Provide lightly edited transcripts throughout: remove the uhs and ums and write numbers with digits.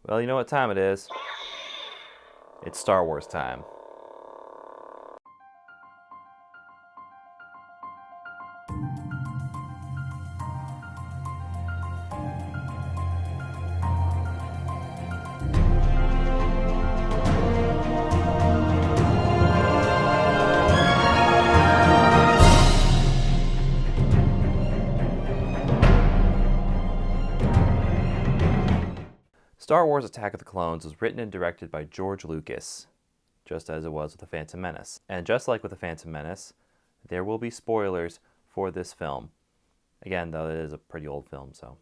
Well, you know what time it is. It's Star Wars time. Star Wars Attack of the Clones was written and directed by George Lucas, just as it was with The Phantom Menace. And just like with The Phantom Menace, there will be spoilers for this film. Again, though, it is a pretty old film, so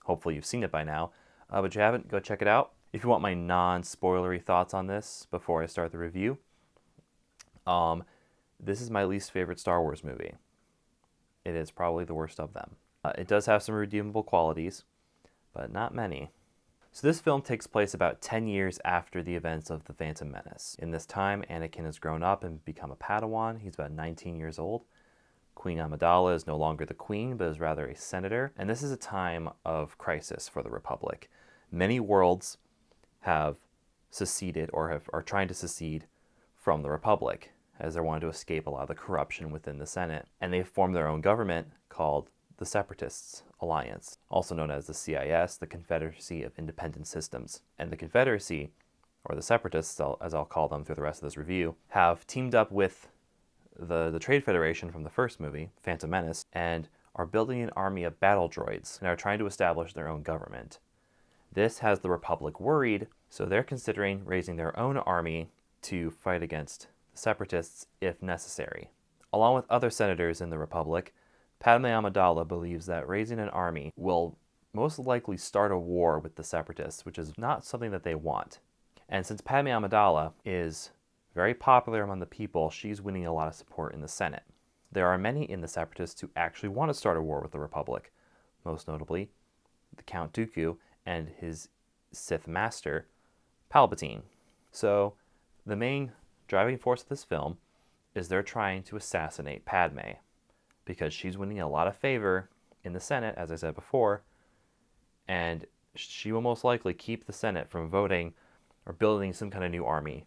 hopefully you've seen it by now. But if you haven't, go check it out. If you want my non-spoilery thoughts on this before I start the review, this is my least favorite Star Wars movie. It is probably the worst of them. It does have some redeemable qualities, but not many. So this film takes place about 10 years after the events of The Phantom Menace. In this time, Anakin has grown up and become a Padawan. He's about 19 years old. Queen Amidala is no longer the queen, but is rather a senator. And this is a time of crisis for the Republic. Many worlds have seceded or are trying to secede from the Republic, as they're wanting to escape a lot of the corruption within the Senate. And they've formed their own government called the Separatists Alliance, also known as the CIS, the Confederacy of Independent Systems. And the Confederacy, or the Separatists, as I'll call them through the rest of this review, have teamed up with the Trade Federation from the first movie, Phantom Menace, and are building an army of battle droids and are trying to establish their own government. This has the Republic worried, so they're considering raising their own army to fight against the Separatists if necessary. Along with other senators in the Republic, Padme Amidala believes that raising an army will most likely start a war with the Separatists, which is not something that they want. And since Padme Amidala is very popular among the people, she's winning a lot of support in the Senate. There are many in the Separatists who actually want to start a war with the Republic, most notably the Count Dooku and his Sith master, Palpatine. So the main driving force of this film is they're trying to assassinate Padme, because she's winning a lot of favor in the Senate, as I said before, and she will most likely keep the Senate from voting or building some kind of new army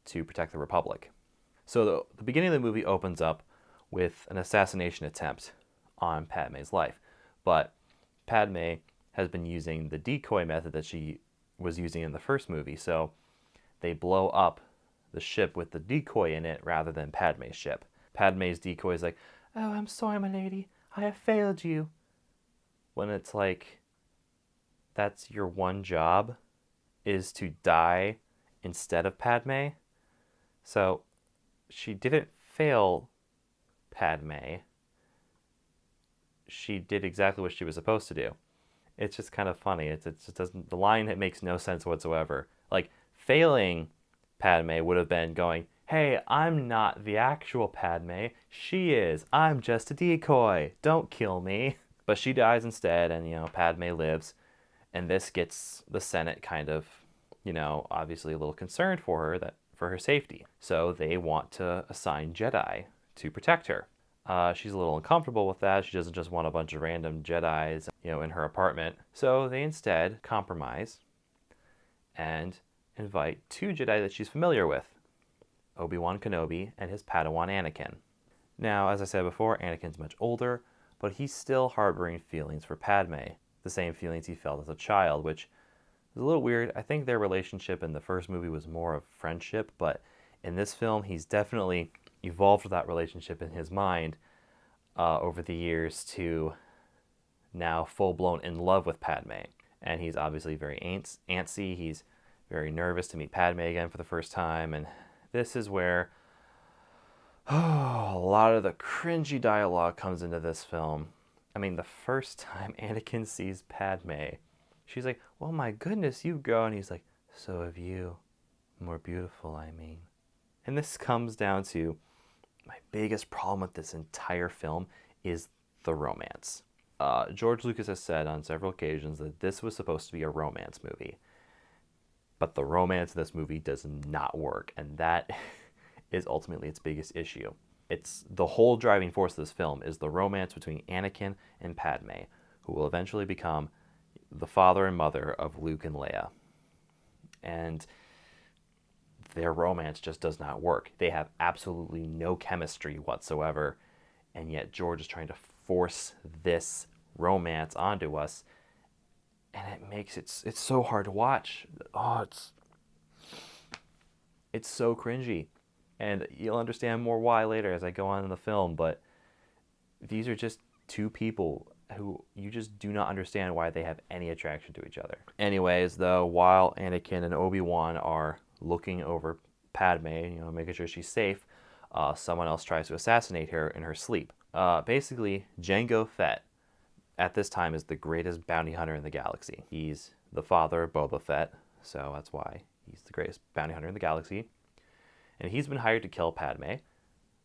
to protect the Republic. So the beginning of the movie opens up with an assassination attempt on Padme's life, but Padme has been using the decoy method that she was using in the first movie, so they blow up the ship with the decoy in it rather than Padme's ship. Padme's decoy is like, "Oh, I'm sorry, my lady. I have failed you." When it's like, that's your one job, is to die instead of Padme. So she didn't fail Padme. She did exactly what she was supposed to do. It's just kind of funny. It just doesn't. The line, it makes no sense whatsoever. Like, failing Padme would have been going, "Hey, I'm not the actual Padme. She is. I'm just a decoy. Don't kill me." But she dies instead, and, Padme lives. And this gets the Senate kind of, obviously a little concerned for her safety. So they want to assign Jedi to protect her. She's a little uncomfortable with that. She doesn't just want a bunch of random Jedis, in her apartment. So they instead compromise and invite two Jedi that she's familiar with, Obi-Wan Kenobi and his Padawan Anakin. Now, as I said before, Anakin's much older, but he's still harboring feelings for Padme, the same feelings he felt as a child, which is a little weird. I think their relationship in the first movie was more of friendship, but in this film, he's definitely evolved that relationship in his mind over the years to now full-blown in love with Padme. And he's obviously very antsy. He's very nervous to meet Padme again for the first time, and this is where a lot of the cringy dialogue comes into this film. I mean, the first time Anakin sees Padme, she's like, "Well, my goodness, you go." And he's like, "So have you. More beautiful, I mean." And this comes down to my biggest problem with this entire film is the romance. George Lucas has said on several occasions that this was supposed to be a romance movie. But the romance in this movie does not work, and that is ultimately its biggest issue. It's the whole driving force of this film is the romance between Anakin and Padme, who will eventually become the father and mother of Luke and Leia. and their romance just does not work. They have absolutely no chemistry whatsoever, and yet George is trying to force this romance onto us, and it makes it's so hard to watch. Oh, it's so cringy, and you'll understand more why later as I go on in the film, but these are just two people who you just do not understand why they have any attraction to each other. Anyways, though, while Anakin and Obi-Wan are looking over Padme, making sure she's safe, someone else tries to assassinate her in her sleep. Basically, Jango Fett, at this time, is the greatest bounty hunter in the galaxy. He's the father of Boba Fett, so that's why he's the greatest bounty hunter in the galaxy. And he's been hired to kill Padme.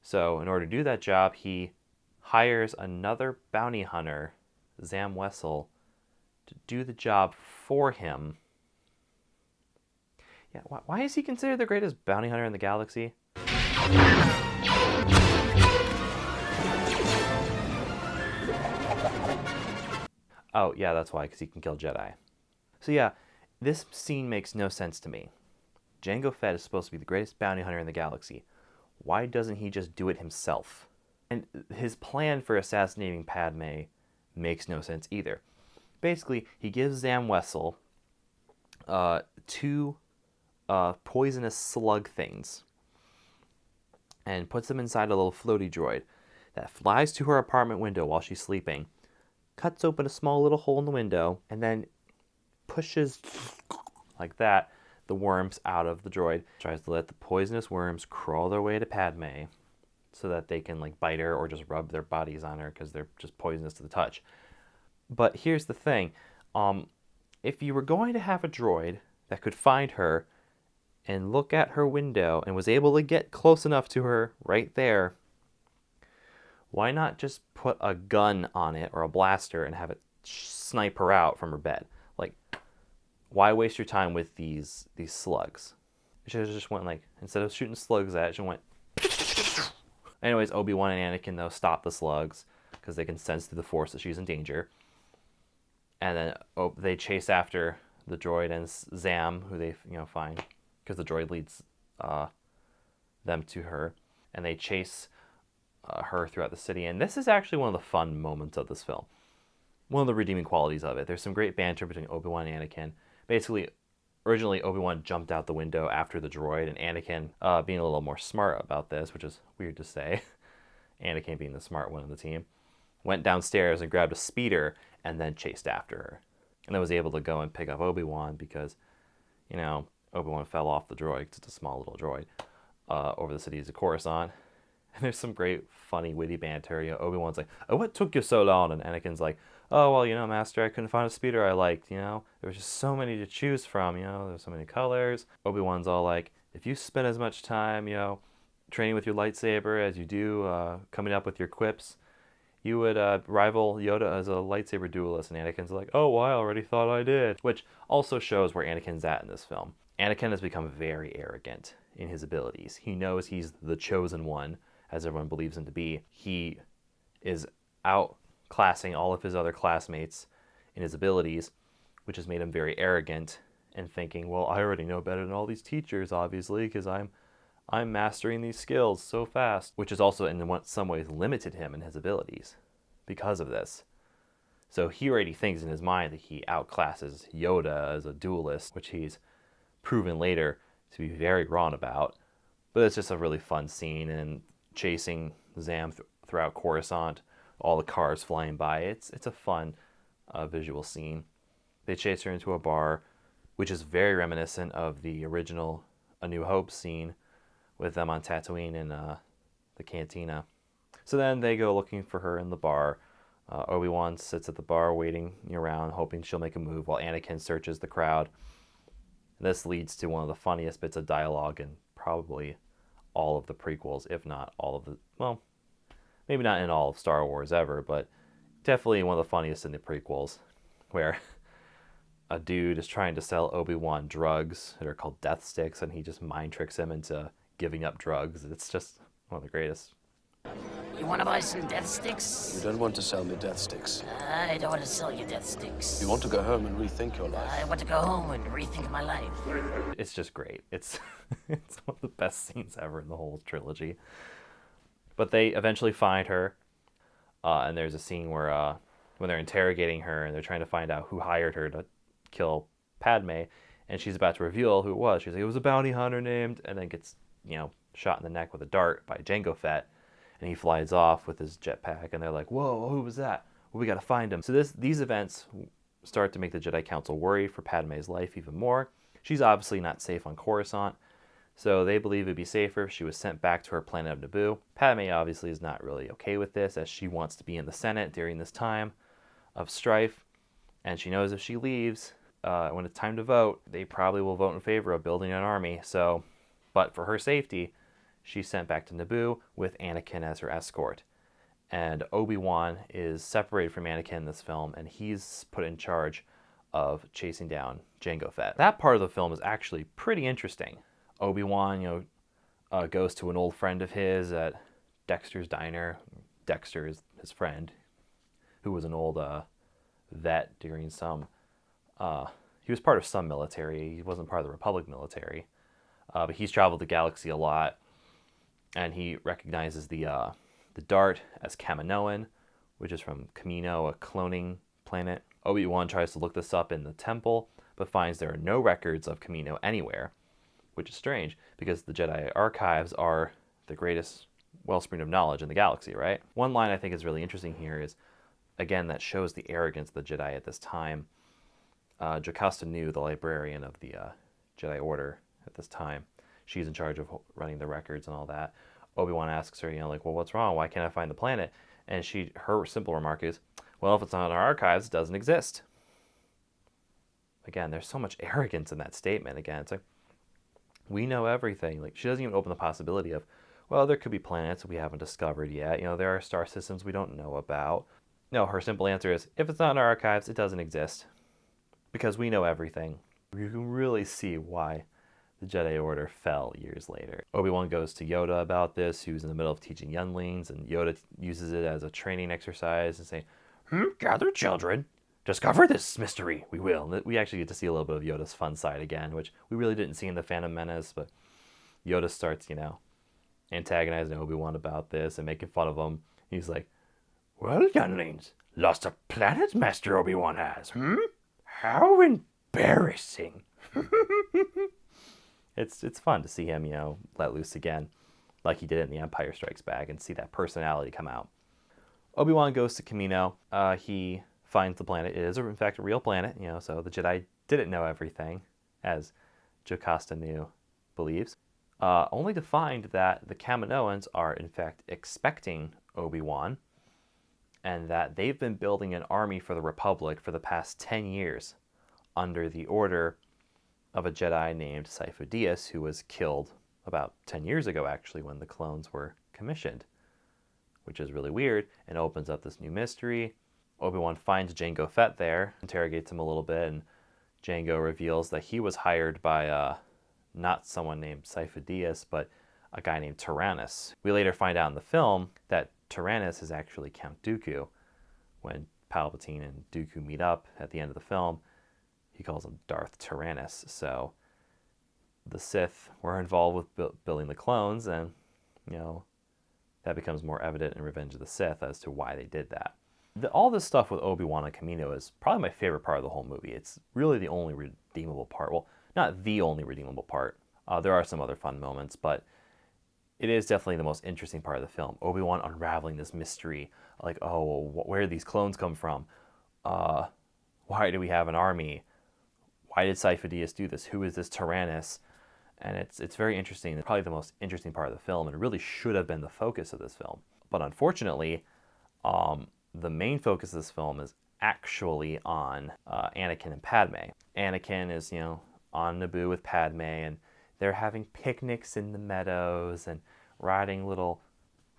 So in order to do that job, he hires another bounty hunter, Zam Wesell, to do the job for him. Yeah, why is he considered the greatest bounty hunter in the galaxy? Oh, yeah, that's why, because he can kill Jedi. So yeah, this scene makes no sense to me. Jango Fett is supposed to be the greatest bounty hunter in the galaxy. Why doesn't he just do it himself? And his plan for assassinating Padme makes no sense either. Basically, he gives Zam Wesell two poisonous slug things and puts them inside a little floaty droid that flies to her apartment window while she's sleeping, cuts open a small little hole in the window, and then pushes, like that, the worms out of the droid. Tries to let the poisonous worms crawl their way to Padme so that they can bite her or just rub their bodies on her because they're just poisonous to the touch. But here's the thing. If you were going to have a droid that could find her and look at her window and was able to get close enough to her right there, why not just put a gun on it or a blaster and have it snipe her out from her bed? Why waste your time with these slugs? You should have just went instead of shooting slugs at it, you went. Anyways, Obi-Wan and Anakin, though, stop the slugs because they can sense through the Force that she's in danger. And then they chase after the droid and Zam, who they find because the droid leads them to her, and they chase her throughout the city. And this is actually one of the fun moments of this film. One of the redeeming qualities of it. There's some great banter between Obi-Wan and Anakin. Basically, originally Obi-Wan jumped out the window after the droid, and Anakin, being a little more smart about this, which is weird to say, Anakin being the smart one of the team, went downstairs and grabbed a speeder and then chased after her. And then was able to go and pick up Obi-Wan because, Obi-Wan fell off the droid, 'cause it's a small little droid, over the cities of Coruscant. And there's some great, funny, witty banter. Obi-Wan's like, "Oh, what took you so long?" And Anakin's like, "Oh, well, Master, I couldn't find a speeder I liked, There was just so many to choose from, There's so many colors." Obi-Wan's all like, "If you spend as much time, training with your lightsaber as you do coming up with your quips, you would rival Yoda as a lightsaber duelist." And Anakin's like, "Oh, well, I already thought I did." Which also shows where Anakin's at in this film. Anakin has become very arrogant in his abilities. He knows he's the chosen one, as everyone believes him to be. He is outclassing all of his other classmates in his abilities, which has made him very arrogant and thinking, well, I already know better than all these teachers, obviously, because I'm mastering these skills so fast, which has also in some ways limited him in his abilities because of this. So he already thinks in his mind that he outclasses Yoda as a duelist, which he's proven later to be very wrong about. But it's just a really fun scene, and chasing Zam throughout Coruscant, all the cars flying by. It's a fun visual scene. They chase her into a bar, which is very reminiscent of the original A New Hope scene with them on Tatooine in the cantina. So then they go looking for her in the bar. Obi-Wan sits at the bar waiting around, hoping she'll make a move, while Anakin searches the crowd. This leads to one of the funniest bits of dialogue in probably all of the prequels, if not all of the, well, maybe not in all of Star Wars ever, but definitely one of the funniest in the prequels, where a dude is trying to sell Obi-Wan drugs that are called death sticks, and he just mind tricks him into giving up drugs. It's just one of the greatest. You want to buy some death sticks? You don't want to sell me death sticks. I don't want to sell you death sticks. You want to go home and rethink your life. I want to go home and rethink my life. It's just great. It's it's one of the best scenes ever in the whole trilogy. But they eventually find her, and there's a scene where when they're interrogating her and they're trying to find out who hired her to kill Padme, and she's about to reveal who it was. She's like, it was a bounty hunter named, and then gets, shot in the neck with a dart by Jango Fett, and he flies off with his jetpack, and they're like, whoa, who was that? Well, we got to find him. So these events start to make the Jedi Council worry for Padme's life even more. She's obviously not safe on Coruscant, so they believe it'd be safer if she was sent back to her planet of Naboo. Padme obviously is not really okay with this, as she wants to be in the Senate during this time of strife, and she knows if she leaves, when it's time to vote, they probably will vote in favor of building an army. But for her safety, she's sent back to Naboo with Anakin as her escort. And Obi-Wan is separated from Anakin in this film, and he's put in charge of chasing down Jango Fett. That part of the film is actually pretty interesting. Obi-Wan, goes to an old friend of his at Dexter's Diner. Dexter is his friend, who was an old vet during some... he was part of some military. He wasn't part of the Republic military. But he's traveled the galaxy a lot. And he recognizes the dart as Kaminoan, which is from Kamino, a cloning planet. Obi-Wan tries to look this up in the temple, but finds there are no records of Kamino anywhere, which is strange, because the Jedi archives are the greatest wellspring of knowledge in the galaxy, right? One line I think is really interesting here is, again, that shows the arrogance of the Jedi at this time. Jocasta Nu, the librarian of the Jedi Order at this time, she's in charge of running the records and all that. Obi-Wan asks her, well, what's wrong? Why can't I find the planet? And her simple remark is, well, if it's not in our archives, it doesn't exist. Again, there's so much arrogance in that statement. Again, it's like, we know everything. Like, she doesn't even open the possibility of, well, there could be planets we haven't discovered yet. There are star systems we don't know about. No, her simple answer is, if it's not in our archives, it doesn't exist. Because we know everything. You can really see why the Jedi Order fell years later. Obi-Wan goes to Yoda about this, who's in the middle of teaching younglings, and Yoda uses it as a training exercise and saying, gather children, discover this mystery, we will. And we actually get to see a little bit of Yoda's fun side again, which we really didn't see in The Phantom Menace, but Yoda starts, antagonizing Obi-Wan about this and making fun of him. He's like, well, younglings, lost a planet Master Obi-Wan has, How embarrassing. It's fun to see him, let loose again, like he did in The Empire Strikes Back, and see that personality come out. Obi-Wan goes to Kamino. He finds the planet. It is, in fact, a real planet, so the Jedi didn't know everything, as Jocasta Nu believes, only to find that the Kaminoans are, in fact, expecting Obi-Wan, and that they've been building an army for the Republic for the past 10 years under the order of a Jedi named Sifo Dyas, who was killed about 10 years ago, actually, when the clones were commissioned, which is really weird and opens up this new mystery. Obi-Wan finds Jango Fett there, interrogates him a little bit, and Jango reveals that he was hired by not someone named Sifo Dyas, but a guy named Tyrannus. We later find out in the film that Tyrannus is actually Count Dooku. When Palpatine and Dooku meet up at the end of the film, he calls him Darth Tyrannus. So the Sith were involved with building the clones, and that becomes more evident in Revenge of the Sith as to why they did that. All this stuff with Obi-Wan and Kamino is probably my favorite part of the whole movie. It's really the only redeemable part. Well, not the only redeemable part. There are some other fun moments, but it is definitely the most interesting part of the film. Obi-Wan unraveling this mystery, like, where did these clones come from? Why do we have an army? Why did Sifo Dyas do this? Who is this Tyrannus? And it's very interesting. It's probably the most interesting part of the film, and it really should have been the focus of this film. But unfortunately, the main focus of this film is actually on Anakin and Padme. Anakin is, on Naboo with Padme, and they're having picnics in the meadows and riding little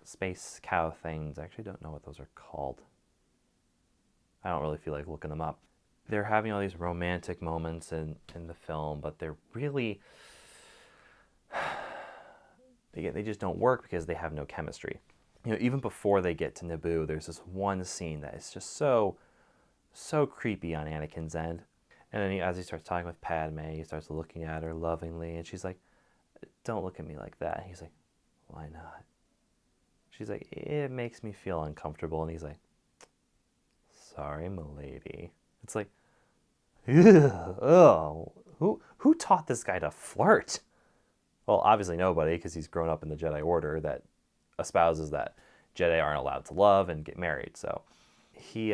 space cow things. I actually don't know what those are called. I don't really feel like looking them up. They're having all these romantic moments in the film, but they're really... they just don't work because they have no chemistry. even before they get to Naboo, there's this one scene that is just so creepy on Anakin's end. And then as he starts talking with Padme, he starts looking at her lovingly, and she's like, "Don't look at me like that." And he's like, "Why not?" She's like, "It makes me feel uncomfortable." And he's like, "Sorry, milady." It's like, ugh, oh, who taught this guy to flirt? Well, obviously nobody, because he's grown up in the Jedi Order that espouses that Jedi aren't allowed to love and get married. So he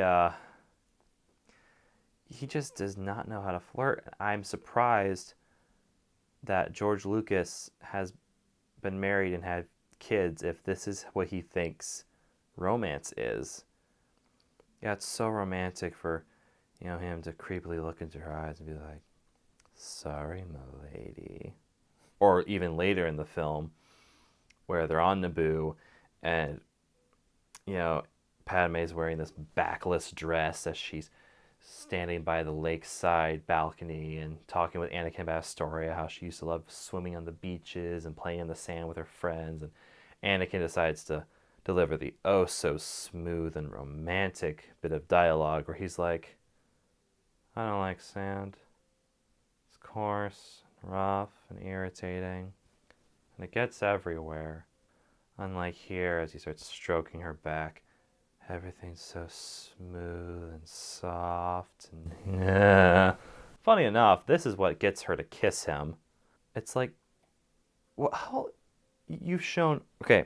just does not know how to flirt. I'm surprised that George Lucas has been married and had kids if this is what he thinks romance is. Yeah, it's so romantic for, him to creepily look into her eyes and be like, "Sorry, milady." Or even later in the film where they're on Naboo and, Padme's wearing this backless dress as she's standing by the lakeside balcony and talking with Anakin about Astoria, how she used to love swimming on the beaches and playing in the sand with her friends. And Anakin decides to deliver the oh so smooth and romantic bit of dialogue where he's like, "I don't like sand. It's coarse, and rough, and irritating, and it gets everywhere. Unlike here," as he starts stroking her back, "everything's so smooth and soft and yeah." Funny enough, this is what gets her to kiss him. It's like, well, how you've shown okay.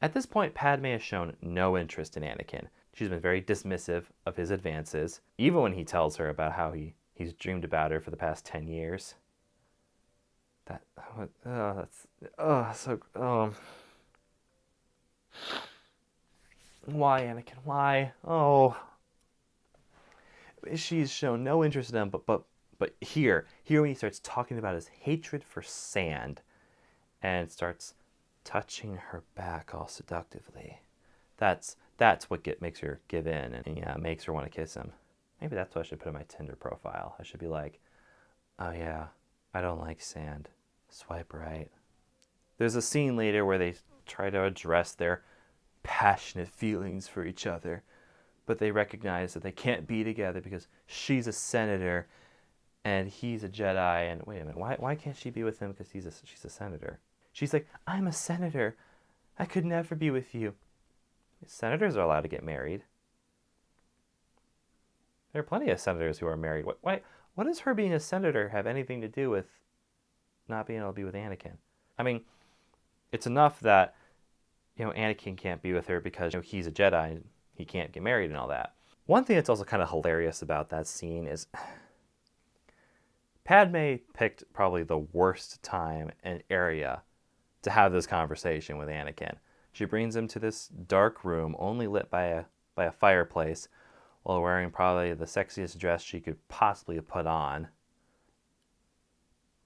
At this point, Padme has shown no interest in Anakin. She's been very dismissive of his advances, even when he tells her about how he's dreamed about her for the past 10 years. Why, Anakin? Why? Oh. She's shown no interest in him, but here when he starts talking about his hatred for sand and starts touching her back all seductively, that's what makes her give in and makes her want to kiss him. Maybe that's what I should put in my Tinder profile. I should be like, "Oh yeah, I don't like sand. Swipe right." There's a scene later where they try to address their passionate feelings for each other, but they recognize that they can't be together because she's a senator and he's a Jedi. And wait a minute, why can't she be with him because she's a senator? She's like, "I'm a senator. I could never be with you." Senators are allowed to get married. There are plenty of senators who are married. What does her being a senator have anything to do with not being able to be with Anakin? I mean, it's enough that Anakin can't be with her because he's a Jedi and he can't get married and all that. One thing that's also kind of hilarious about that scene is Padme picked probably the worst time and area to have this conversation with Anakin. She brings him to this dark room only lit by a fireplace while wearing probably the sexiest dress she could possibly have put on.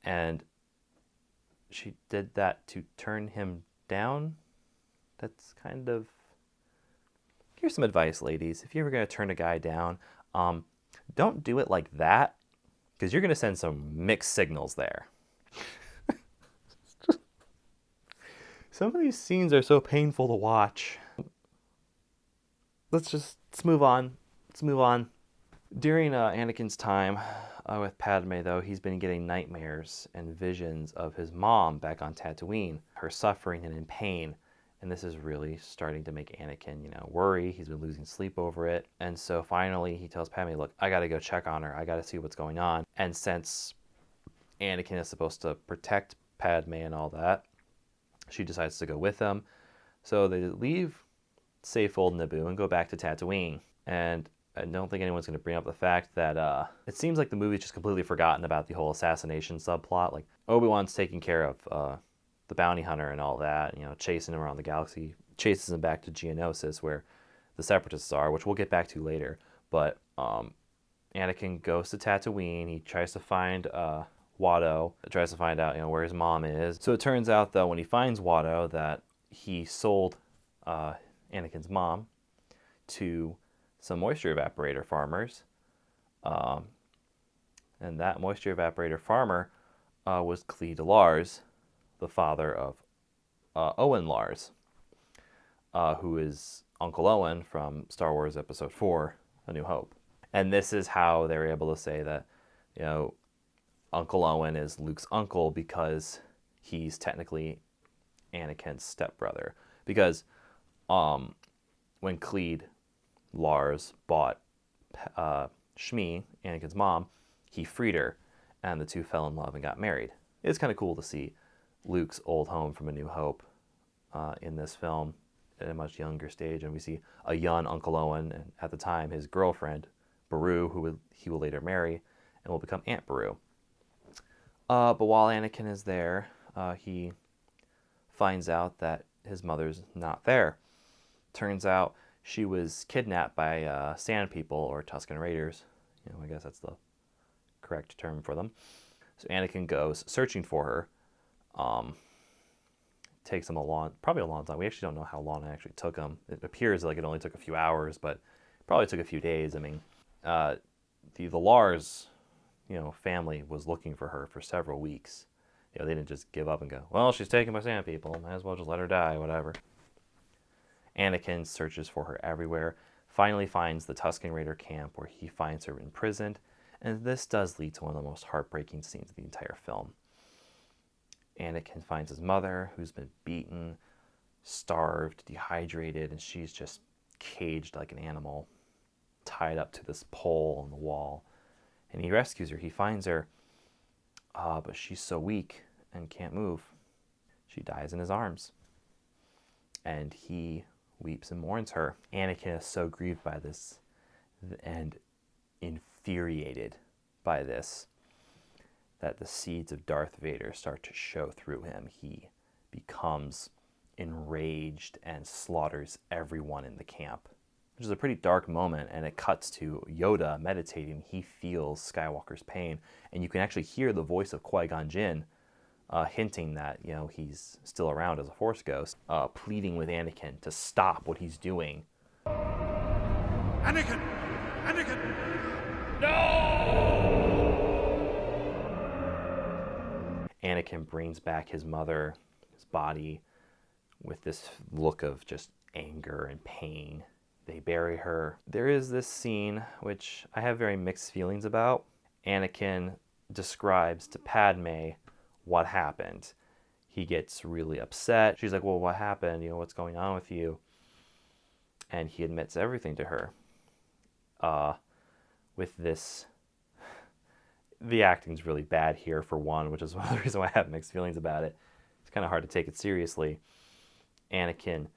And she did that to turn him down. That's kind of... Here's some advice, ladies. If you're ever going to turn a guy down, don't do it like that, because you're going to send some mixed signals there. Some of these scenes are so painful to watch. Let's move on. During Anakin's time with Padme, though, he's been getting nightmares and visions of his mom back on Tatooine, her suffering and in pain. And this is really starting to make Anakin, worry. He's been losing sleep over it. And so finally he tells Padme, "Look, I got to go check on her. I got to see what's going on." And since Anakin is supposed to protect Padme and all that, she decides to go with him. So they leave safe old Naboo and go back to Tatooine. And I don't think anyone's going to bring up the fact that it seems like the movie's just completely forgotten about the whole assassination subplot. Like, Obi-Wan's taking care of the bounty hunter and all that, chasing him around the galaxy, chases him back to Geonosis where the Separatists are, which we'll get back to later. But Anakin goes to Tatooine. He tries to find Watto, tries to find out where his mom is. So it turns out, though, when he finds Watto, that he sold Anakin's mom to some moisture evaporator farmers. And that moisture evaporator farmer was Clee de Lars, the father of Owen Lars. who is Uncle Owen from Star Wars Episode 4, A New Hope. And this is how they were able to say that, Uncle Owen is Luke's uncle because he's technically Anakin's stepbrother. Because when Cleed Lars bought Shmi, Anakin's mom, he freed her, and the two fell in love and got married. It's kind of cool to see Luke's old home from A New Hope in this film at a much younger stage, and we see a young Uncle Owen, and at the time his girlfriend, Beru, who he will later marry, and will become Aunt Beru. But while Anakin is there, he finds out that his mother's not there. Turns out she was kidnapped by Sand People, or Tusken Raiders. I guess that's the correct term for them. So Anakin goes searching for her. Takes him probably a long time. We actually don't know how long it actually took him. It appears like it only took a few hours, but it probably took a few days. I mean, the Lars, family was looking for her for several weeks. They didn't just give up and go, well, she's taken by Sand People. Might as well just let her die, whatever. Anakin searches for her everywhere, finally finds the Tusken Raider camp where he finds her imprisoned, and this does lead to one of the most heartbreaking scenes of the entire film. Anakin finds his mother, who's been beaten, starved, dehydrated, and she's just caged like an animal, tied up to this pole on the wall. And he rescues her. He finds her, but she's so weak and can't move. She dies in his arms. And he weeps and mourns her. Anakin is so grieved by this and infuriated by this that the seeds of Darth Vader start to show through him. He becomes enraged and slaughters everyone in the camp, which is a pretty dark moment, and it cuts to Yoda meditating. He feels Skywalker's pain, and you can actually hear the voice of Qui-Gon Jinn hinting that, he's still around as a Force ghost, pleading with Anakin to stop what he's doing. Anakin! Anakin! Anakin brings back his mother, his body, with this look of just anger and pain. They bury her. There is this scene which I have very mixed feelings about. Anakin describes to Padme what happened. He gets really upset. She's like, well, what happened? What's going on with you? And he admits everything to her. With this, the acting's really bad here, for one, which is one of the reasons why I have mixed feelings about it. It's kind of hard to take it seriously. Anakin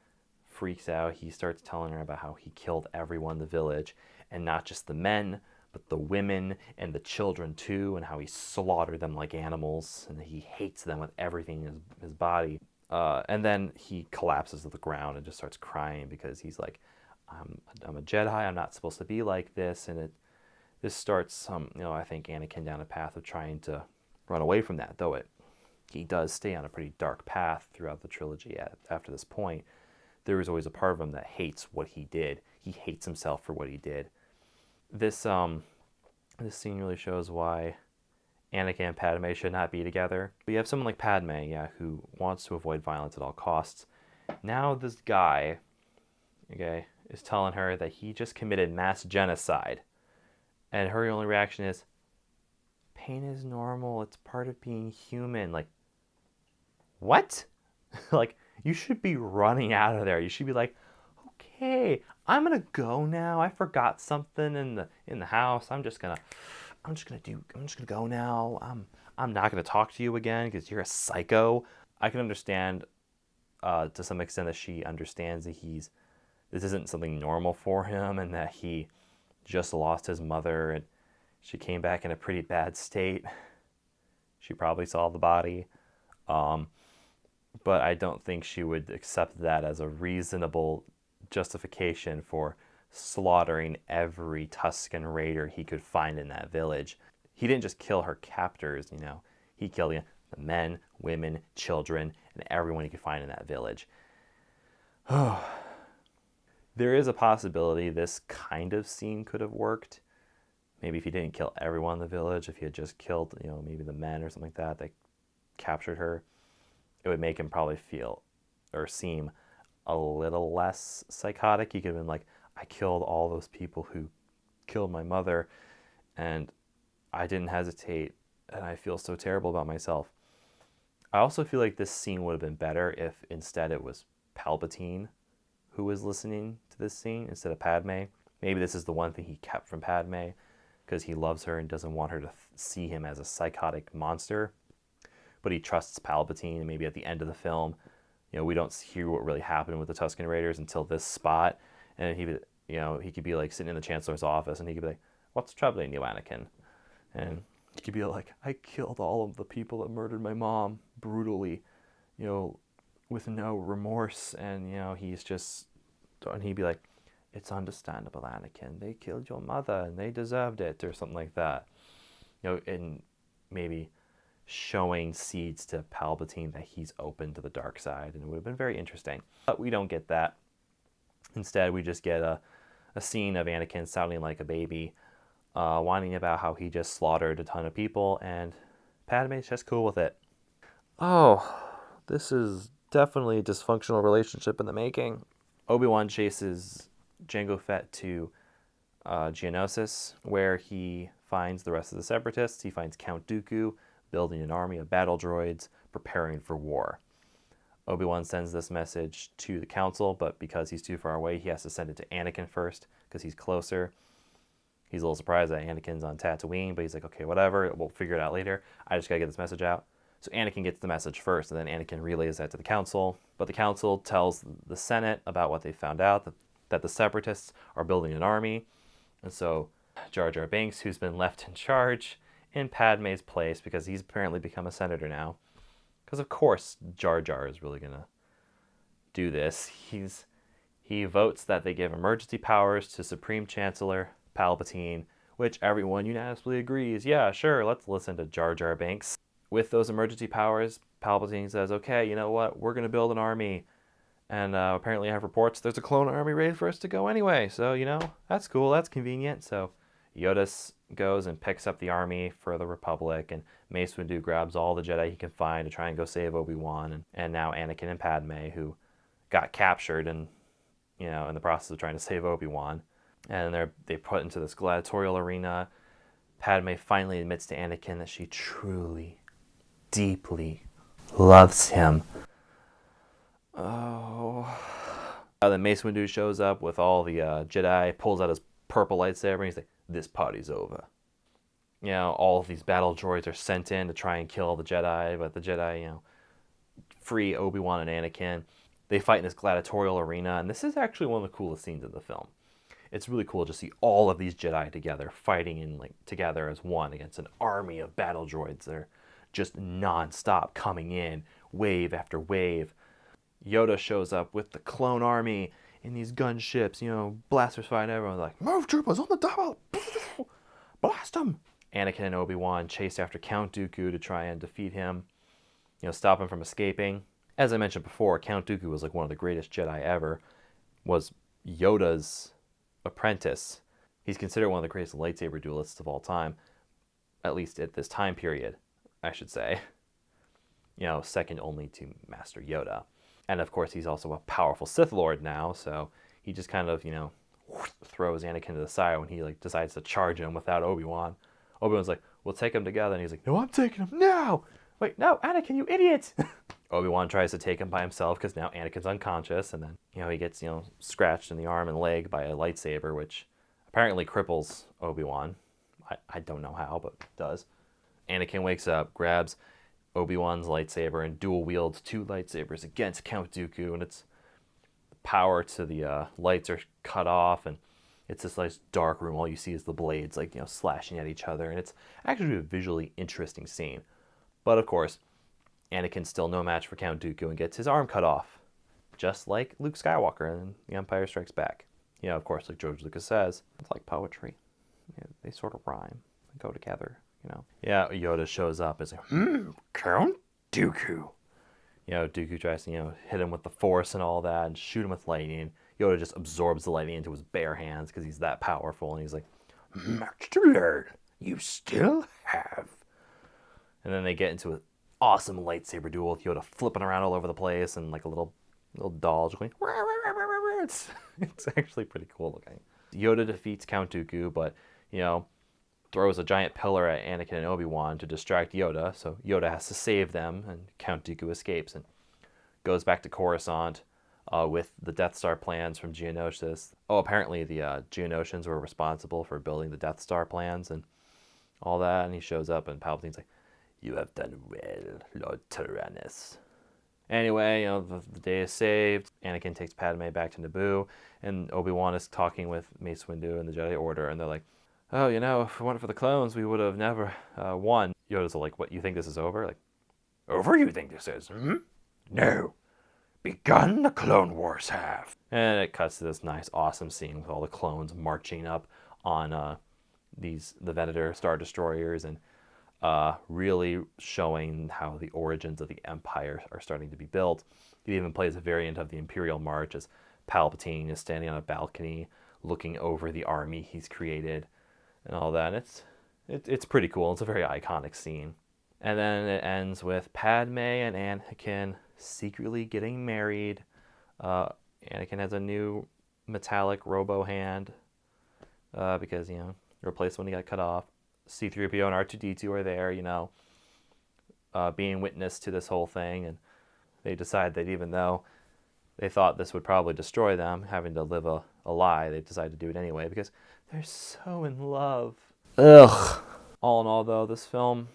freaks out. He starts telling her about how he killed everyone in the village, and not just the men, but the women and the children too, and how he slaughtered them like animals, and he hates them with everything in his body. And then he collapses to the ground and just starts crying because he's like, I'm a Jedi, I'm not supposed to be like this, and this starts I think Anakin down a path of trying to run away from that, though he does stay on a pretty dark path throughout the trilogy after this point. There is always a part of him that hates what he did. He hates himself for what he did. This scene really shows why Anakin and Padme should not be together. But you have someone like Padme, who wants to avoid violence at all costs. Now this guy, is telling her that he just committed mass genocide. And her only reaction is, pain is normal. It's part of being human. Like, what? Like, you should be running out of there. You should be like, okay, I'm gonna go now. I forgot something in the house. I'm just gonna go now. I'm not gonna talk to you again because you're a psycho. I can understand to some extent that she understands that this isn't something normal for him, and that he just lost his mother and she came back in a pretty bad state. She probably saw the body. But I don't think she would accept that as a reasonable justification for slaughtering every Tusken Raider he could find in that village. He didn't just kill her captors, he killed the men, women, children, and everyone he could find in that village. There is a possibility this kind of scene could have worked. Maybe if he didn't kill everyone in the village, if he had just killed, maybe the men or something like that captured her, it would make him probably feel or seem a little less psychotic. He could have been like, I killed all those people who killed my mother, and I didn't hesitate, and I feel so terrible about myself. I also feel like this scene would have been better if instead it was Palpatine who was listening to this scene instead of Padme. Maybe this is the one thing he kept from Padme because he loves her and doesn't want her to see him as a psychotic monster. But he trusts Palpatine, and maybe at the end of the film, we don't hear what really happened with the Tusken Raiders until this spot, and he could be like sitting in the Chancellor's office, and he could be like, "What's troubling you, Anakin?" And he could be like, "I killed all of the people that murdered my mom brutally, with no remorse," and and he'd be like, "It's understandable, Anakin. They killed your mother, and they deserved it," or something like that. And maybe showing seeds to Palpatine that he's open to the dark side, and it would have been very interesting. But we don't get that. Instead, we just get a scene of Anakin sounding like a baby, whining about how he just slaughtered a ton of people, and Padme's just cool with it. Oh, this is definitely a dysfunctional relationship in the making. Obi-Wan chases Jango Fett to Geonosis, where he finds the rest of the Separatists. He finds Count Dooku building an army of battle droids, preparing for war. Obi-Wan sends this message to the Council, but because he's too far away, he has to send it to Anakin first, because he's closer. He's a little surprised that Anakin's on Tatooine, but he's like, okay, whatever, we'll figure it out later. I just gotta get this message out. So Anakin gets the message first, and then Anakin relays that to the Council. But the Council tells the Senate about what they found out, that the Separatists are building an army. And so Jar Jar Binks, who's been left in charge, in Padme's place, because he's apparently become a senator now. Because of course Jar Jar is really gonna do this. He votes that they give emergency powers to Supreme Chancellor Palpatine, which everyone unanimously agrees, yeah, sure, let's listen to Jar Jar Binks. With those emergency powers, Palpatine says, okay, you know what, we're gonna build an army. And apparently I have reports there's a clone army ready for us to go anyway, so that's cool, that's convenient. So Yoda goes and picks up the army for the Republic, and Mace Windu grabs all the Jedi he can find to try and go save Obi-Wan, and now Anakin and Padme, who got captured and in the process of trying to save Obi-Wan, and they put into this gladiatorial arena. Padme finally admits to Anakin that she truly, deeply loves him. Oh. Then Mace Windu shows up with all the Jedi, pulls out his purple lightsaber, and he's like, this party's over. All of these battle droids are sent in to try and kill the Jedi, but the Jedi, free Obi-Wan and Anakin. They fight in this gladiatorial arena, and this is actually one of the coolest scenes of the film. It's really cool to see all of these Jedi together, fighting together as one against an army of battle droids. They're just non-stop coming in, wave after wave. Yoda shows up with the clone army in these gunships, blasters fighting everyone. Like, move troopers on the double! Blast them! Anakin and Obi-Wan chase after Count Dooku to try and defeat him, stop him from escaping. As I mentioned before, Count Dooku was one of the greatest Jedi ever, was Yoda's apprentice. He's considered one of the greatest lightsaber duelists of all time, at least at this time period, I should say. Second only to Master Yoda. And of course, he's also a powerful Sith Lord now, so he just kind of, throws Anakin to the side when he decides to charge him without Obi-Wan. Obi-Wan's like, we'll take him together, and he's like, no, I'm taking him now! Wait, no, Anakin, you idiot! Obi-Wan tries to take him by himself because now Anakin's unconscious, and then, he gets, scratched in the arm and leg by a lightsaber, which apparently cripples Obi-Wan. I don't know how, but it does. Anakin wakes up, grabs Obi-Wan's lightsaber, and dual wields two lightsabers against Count Dooku, and it's power to the lights are cut off, and it's this nice dark room. All you see is the blades slashing at each other, and it's actually a visually interesting scene. But of course, Anakin's still no match for Count Dooku and gets his arm cut off, just like Luke Skywalker in The Empire Strikes Back. Of course, like George Lucas says, it's like poetry. They sort of rhyme and go together, Yeah, Yoda shows up and is like, Count Dooku. Dooku tries to, hit him with the Force and all that and shoot him with lightning. Yoda just absorbs the lightning into his bare hands because he's that powerful. And he's like, much to learn. You still have. And then they get into an awesome lightsaber duel with Yoda flipping around all over the place and a little Little doll just going. It's actually pretty cool looking. Yoda defeats Count Dooku, but throws a giant pillar at Anakin and Obi-Wan to distract Yoda. So Yoda has to save them, and Count Dooku escapes and goes back to Coruscant with the Death Star plans from Geonosis. Oh, apparently the Geonosians were responsible for building the Death Star plans and all that. And he shows up, and Palpatine's like, "You have done well, Lord Tyrannus." Anyway, the day is saved. Anakin takes Padme back to Naboo, and Obi-Wan is talking with Mace Windu and the Jedi Order, and they're like, "Oh, if it weren't for the clones, we would have never won." Yoda's like, "What, you think this is over?" Like, "Over, you think this is? Hmm? No. Begun the Clone Wars have." And it cuts to this nice, awesome scene with all the clones marching up on the Venator Star Destroyers and really showing how the origins of the Empire are starting to be built. It even plays a variant of the Imperial March as Palpatine is standing on a balcony looking over the army he's created and all that. It's pretty cool. It's a very iconic scene. And then it ends with Padme and Anakin secretly getting married. Anakin has a new metallic robo hand because, replaced when he got cut off. C-3PO and R2-D2 are there, being witness to this whole thing. And they decide that even though they thought this would probably destroy them, having to live a lie, they decide to do it anyway because they're so in love. Ugh. All in all, though, this film,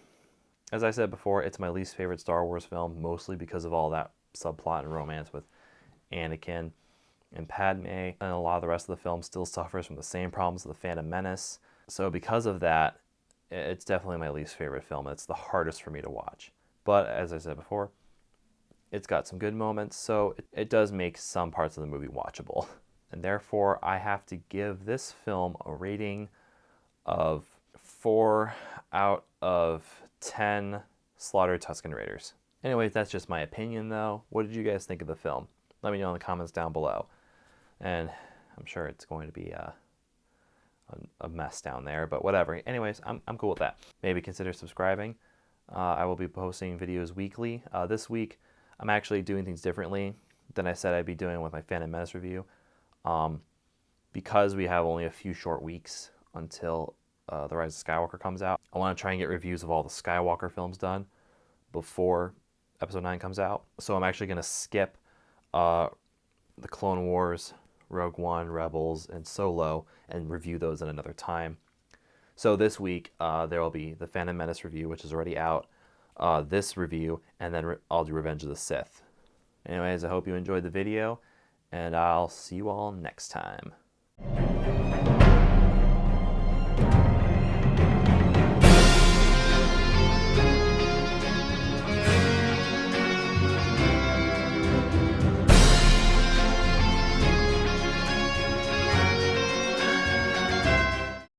as I said before, it's my least favorite Star Wars film, mostly because of all that subplot and romance with Anakin and Padme. And a lot of the rest of the film still suffers from the same problems of the Phantom Menace. So because of that, it's definitely my least favorite film. It's the hardest for me to watch. But as I said before, it's got some good moments, so it does make some parts of the movie watchable. And therefore, I have to give this film a rating of 4 out of 10 slaughtered Tusken Raiders. Anyways, that's just my opinion, though. What did you guys think of the film? Let me know in the comments down below. And I'm sure it's going to be a mess down there, but whatever. Anyways, I'm cool with that. Maybe consider subscribing. I will be posting videos weekly. This week, I'm actually doing things differently than I said I'd be doing with my Phantom Menace review. Because we have only a few short weeks until The Rise of Skywalker comes out, I want to try and get reviews of all the Skywalker films done before Episode 9 comes out. So I'm actually going to skip the Clone Wars, Rogue One, Rebels, and Solo, and review those at another time. So this week, there will be the Phantom Menace review, which is already out, this review, and then I'll do Revenge of the Sith. Anyways, I hope you enjoyed the video, and I'll see you all next time.